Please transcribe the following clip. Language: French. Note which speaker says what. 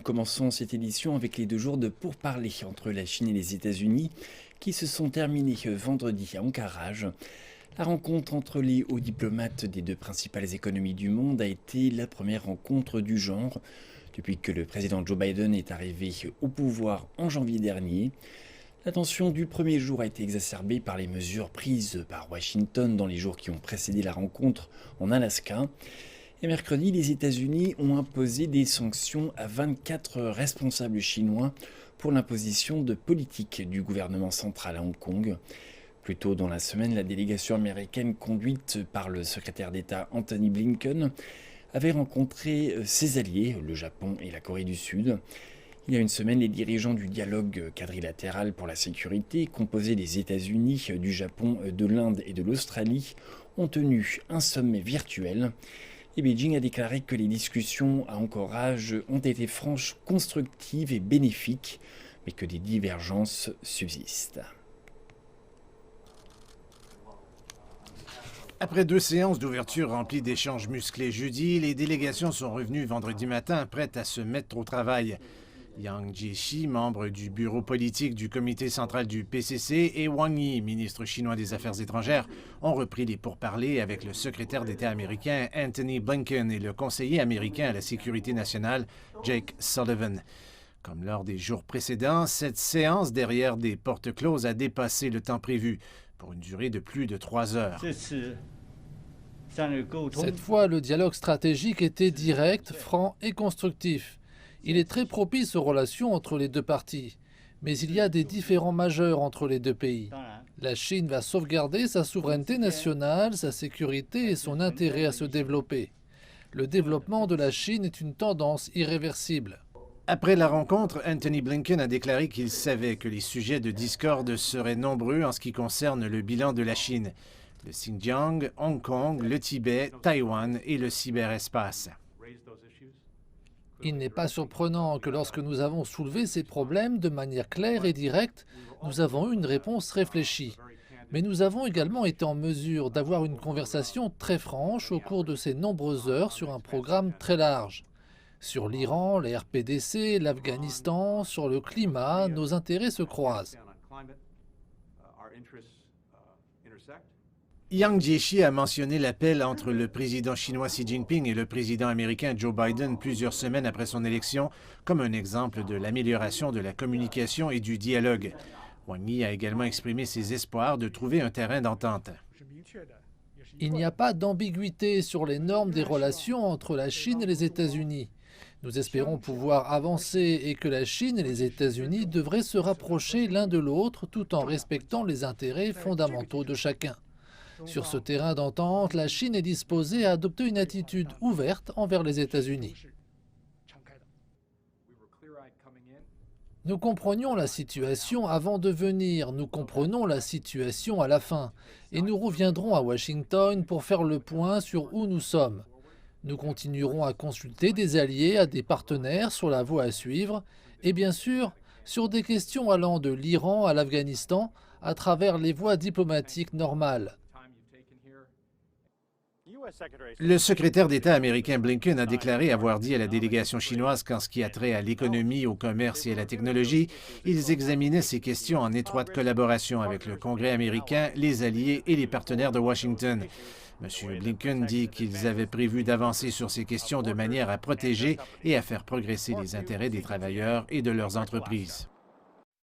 Speaker 1: commençons cette édition avec les 2 jours de pourparlers entre la Chine et les États-Unis qui se sont terminés vendredi à Ankara. La rencontre entre les hauts diplomates des 2 principales économies du monde a été la première rencontre du genre depuis que le président Joe Biden est arrivé au pouvoir en janvier dernier. La tension du premier jour a été exacerbée par les mesures prises par Washington dans les jours qui ont précédé la rencontre en Alaska. Et mercredi, les États-Unis ont imposé des sanctions à 24 responsables chinois pour l'imposition de politiques du gouvernement central à Hong Kong. Plus tôt dans la semaine, la délégation américaine conduite par le secrétaire d'État Antony Blinken avait rencontré ses alliés, le Japon et la Corée du Sud. Il y a une semaine, les dirigeants du dialogue quadrilatéral pour la sécurité, composé des États-Unis, du Japon, de l'Inde et de l'Australie, ont tenu un sommet virtuel. Et Beijing a déclaré que les discussions à Anchorage ont été franches, constructives et bénéfiques, mais que des divergences subsistent.
Speaker 2: Après 2 séances d'ouverture remplies d'échanges musclés jeudi, les délégations sont revenues vendredi matin prêtes à se mettre au travail. Yang Jiechi, membre du bureau politique du comité central du PCC, et Wang Yi, ministre chinois des Affaires étrangères, ont repris les pourparlers avec le secrétaire d'État américain Antony Blinken et le conseiller américain à la sécurité nationale Jake Sullivan. Comme lors des jours précédents, cette séance derrière des portes closes a dépassé le temps prévu, pour une durée de plus de 3 heures.
Speaker 3: Cette fois, le dialogue stratégique était direct, franc et constructif. Il est très propice aux relations entre les 2 parties. Mais il y a des différends majeurs entre les 2 pays. La Chine va sauvegarder sa souveraineté nationale, sa sécurité et son intérêt à se développer. Le développement de la Chine est une tendance irréversible.
Speaker 2: Après la rencontre, Antony Blinken a déclaré qu'il savait que les sujets de discorde seraient nombreux en ce qui concerne le bilan de la Chine. Le Xinjiang, Hong Kong, le Tibet, Taïwan et le cyberespace.
Speaker 3: Il n'est pas surprenant que lorsque nous avons soulevé ces problèmes de manière claire et directe, nous avons eu une réponse réfléchie. Mais nous avons également été en mesure d'avoir une conversation très franche au cours de ces nombreuses heures sur un programme très large. Sur l'Iran, les RPDC, l'Afghanistan, sur le climat, nos intérêts se croisent.
Speaker 2: Yang Jiechi a mentionné l'appel entre le président chinois Xi Jinping et le président américain Joe Biden plusieurs semaines après son élection comme un exemple de l'amélioration de la communication et du dialogue. Wang Yi a également exprimé ses espoirs de trouver un terrain d'entente.
Speaker 3: Il n'y a pas d'ambiguïté sur les normes des relations entre la Chine et les États-Unis. Nous espérons pouvoir avancer et que la Chine et les États-Unis devraient se rapprocher l'un de l'autre tout en respectant les intérêts fondamentaux de chacun. Sur ce terrain d'entente, la Chine est disposée à adopter une attitude ouverte envers les États-Unis. Nous comprenions la situation avant de venir, nous comprenons la situation à la fin, et nous reviendrons à Washington pour faire le point sur où nous sommes. Nous continuerons à consulter des alliés, à des partenaires sur la voie à suivre, et bien sûr, sur des questions allant de l'Iran à l'Afghanistan, à travers les voies diplomatiques normales.
Speaker 2: Le secrétaire d'État américain Blinken a déclaré avoir dit à la délégation chinoise qu'en ce qui a trait à l'économie, au commerce et à la technologie, ils examinaient ces questions en étroite collaboration avec le Congrès américain, les alliés et les partenaires de Washington. M. Blinken dit qu'ils avaient prévu d'avancer sur ces questions de manière à protéger et à faire progresser les intérêts des travailleurs et de leurs entreprises.